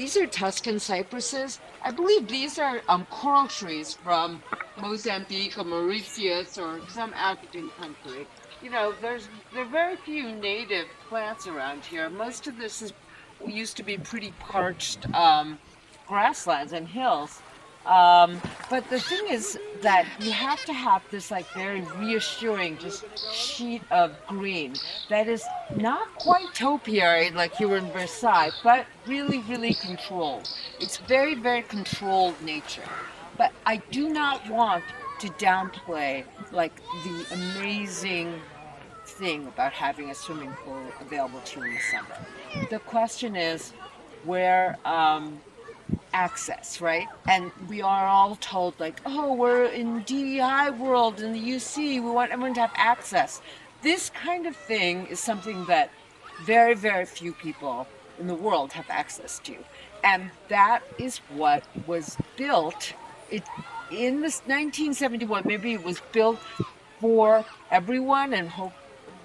These are Tuscan cypresses. I believe these are coral trees from Mozambique or Mauritius or some African country. You know, there are very few native plants around here. Most of this is used to be pretty parched grasslands and hills. Um, but the thing is that you have to have this like very reassuring just sheet of green that is not quite topiary like you were in Versailles, but really, really controlled. It's very, very controlled nature. But I do not want to downplay like the amazing thing about having a swimming pool available to you in the summer. The question is where access, right? And we are all told like, oh, we're in DEI world in the UC, we want everyone to have access. This kind of thing is something that very, very few people in the world have access to. And that is what was built it, in this 1971. Maybe it was built for everyone and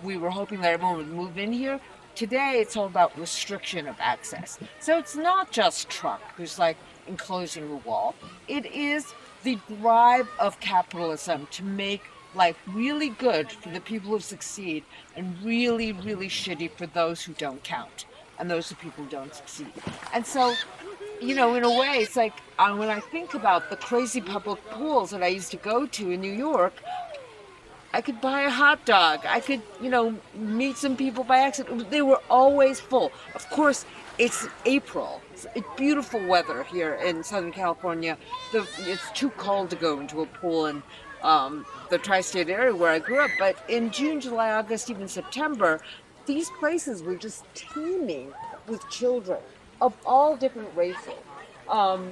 we were hoping that everyone would move in here. Today, it's all about restriction of access. So it's not just Trump who's like enclosing the wall. It is the drive of capitalism to make life really good for the people who succeed and really, really shitty for those who don't count and those who people who don't succeed. And so, you know, in a way, it's like when I think about the crazy public pools that I used to go to in New York, I could buy a hot dog. I could, you know, meet some people by accident. They were always full. Of course, it's April. It's beautiful weather here in Southern California. It's too cold to go into a pool in the tri-state area where I grew up. But in June, July, August, even September, these places were just teeming with children of all different races. Um,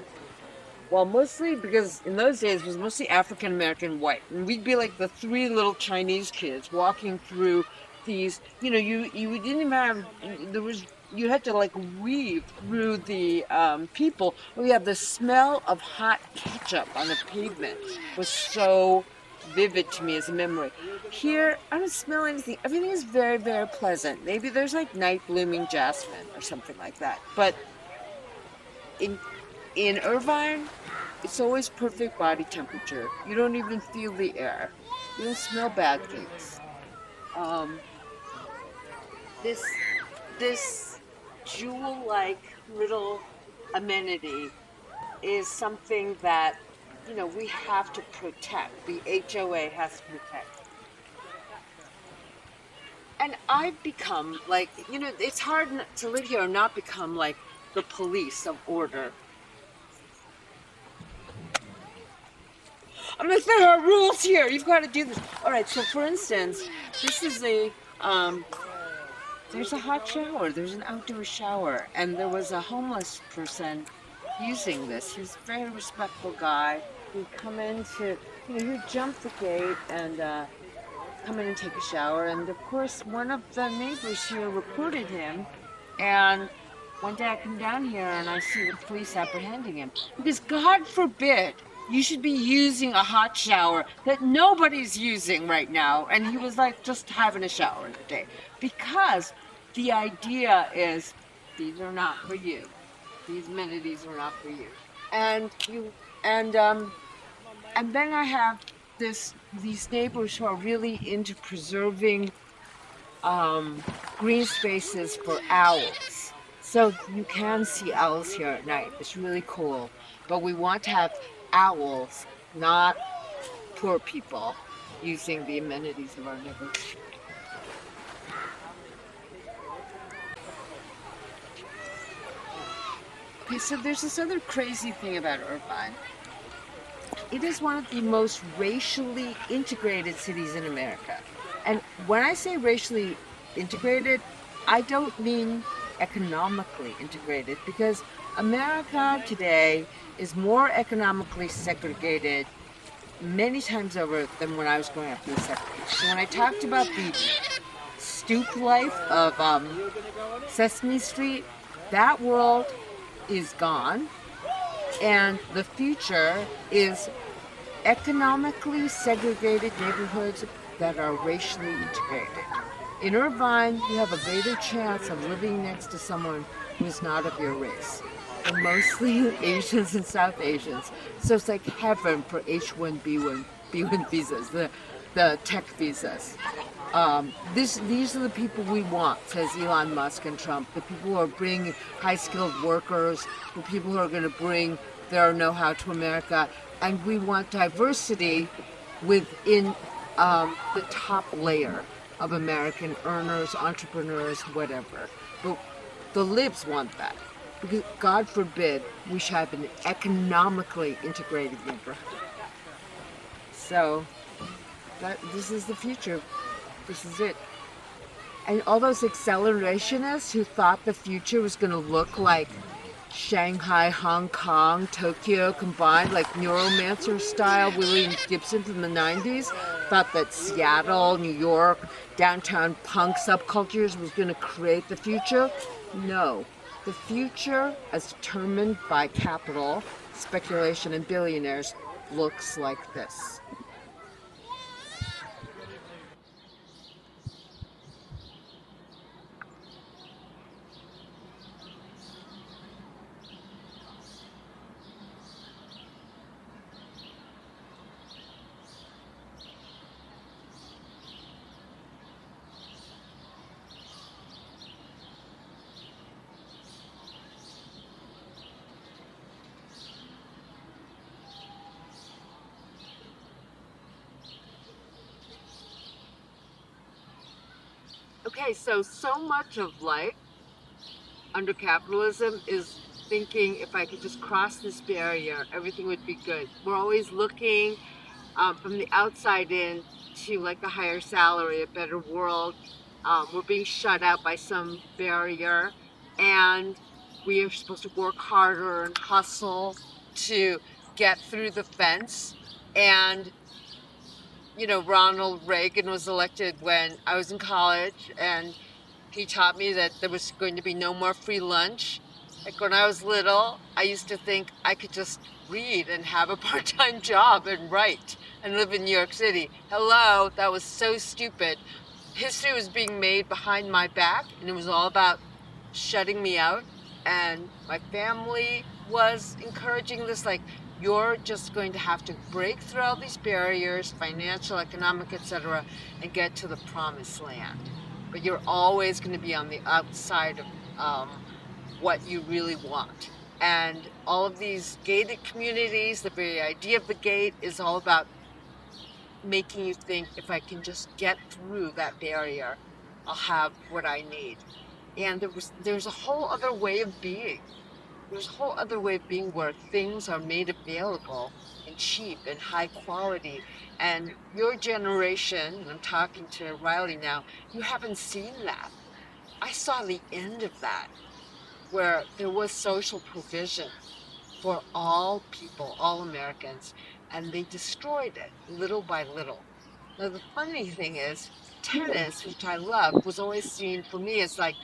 well, mostly because in those days it was mostly African American white, and we'd be like the three little Chinese kids walking through these. You know, you didn't even have there was you had to like weave through the people. We had the smell of hot ketchup on the pavement was so vivid to me as a memory. Here, I don't smell anything. Everything is very, very pleasant. Maybe there's like night blooming jasmine or something like that, but in Irvine, it's always perfect body temperature. You don't even feel the air. You don't smell bad things. Um, this this jewel-like little amenity is something that, you know, we have to protect. The HOA has to protect. And I've become like, you know, it's hard to live here and not become like the police of order. I'm like, there are rules here. You've got to do this. All right. So, for instance, this is there's a hot shower. There's an outdoor shower, and there was a homeless person using this. He was a very respectful guy. He'd come in to, you know, he'd jump the gate and come in and take a shower. And of course, one of the neighbors here reported him, and one day I come down here and I see the police apprehending him because God forbid you should be using a hot shower that nobody's using right now. And he was like just having a shower in the day because the idea is these are not for you. These amenities are not for you. And and then I have these neighbors who are really into preserving green spaces for owls. So you can see owls here at night. It's really cool. But we want to have owls, not poor people, using the amenities of our neighborhood. Okay, so there's this other crazy thing about Irvine. It is one of the most racially integrated cities in America. And when I say racially integrated, I don't mean economically integrated, because America today is more economically segregated many times over than when I was growing up in the 70s. So when I talked about the stoop life of Sesame Street, that world is gone, and the future is economically segregated neighborhoods that are racially integrated. In Irvine, you have a greater chance of living next to someone who is not of your race. They're mostly Asians and South Asians. So it's like heaven for H1B1 B1 visas, the tech visas. These are the people we want, says Elon Musk and Trump. The people who are bringing high-skilled workers, the people who are going to bring their know-how to America, and we want diversity within the top layer of American earners, entrepreneurs, whatever. But the libs want that because, God forbid, we should have an economically integrated neighborhood. So this is the future. This is it. And all those accelerationists who thought the future was going to look like Shanghai, Hong Kong, Tokyo combined, like Neuromancer style, William Gibson from the 90s, thought that Seattle, New York, downtown punk subcultures was going to create the future. No. The future, as determined by capital, speculation, and billionaires, looks like this. Okay, so much of life under capitalism is thinking if I could just cross this barrier, everything would be good. We're always looking from the outside in to like a higher salary, a better world. We're being shut out by some barrier, and we are supposed to work harder and hustle to get through the fence. And Ronald Reagan was elected when I was in college, and he taught me that there was going to be no more free lunch. Like when I was little, I used to think I could just read and have a part-time job and write and live in New York City. Hello, that was so stupid. History was being made behind my back, and it was all about shutting me out. And my family was encouraging this, like, you're just going to have to break through all these barriers, financial, economic, etc., and get to the promised land. But you're always going to be on the outside of what you really want. And all of these gated communities, the very idea of the gate is all about making you think if I can just get through that barrier, I'll have what I need. And there's a whole other way of being. There's a whole other way of being where things are made available and cheap and high quality. And your generation, and I'm talking to Riley now, you haven't seen that. I saw the end of that, where there was social provision for all people, all Americans, and they destroyed it little by little. Now, the funny thing is, tennis, which I love, was always seen for me as like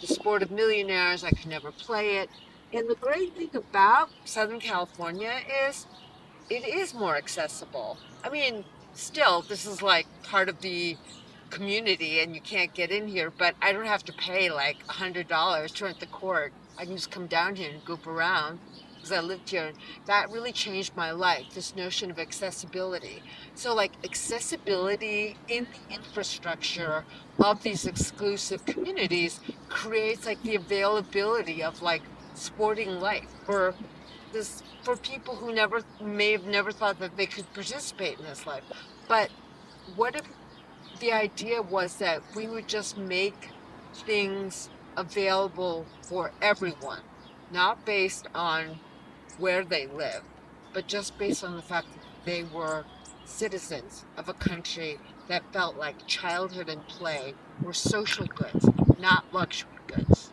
the sport of millionaires. I could never play it. And the great thing about Southern California is it is more accessible. I mean, still, this is like part of the community and you can't get in here, but I don't have to pay like $100 to rent the court. I can just come down here and goof around because I lived here. That really changed my life, this notion of accessibility. So like accessibility in the infrastructure of these exclusive communities creates like the availability of like sporting life for people who may have never thought that they could participate in this life. But what if the idea was that we would just make things available for everyone, not based on where they live, but just based on the fact that they were citizens of a country that felt like childhood and play were social goods, not luxury goods.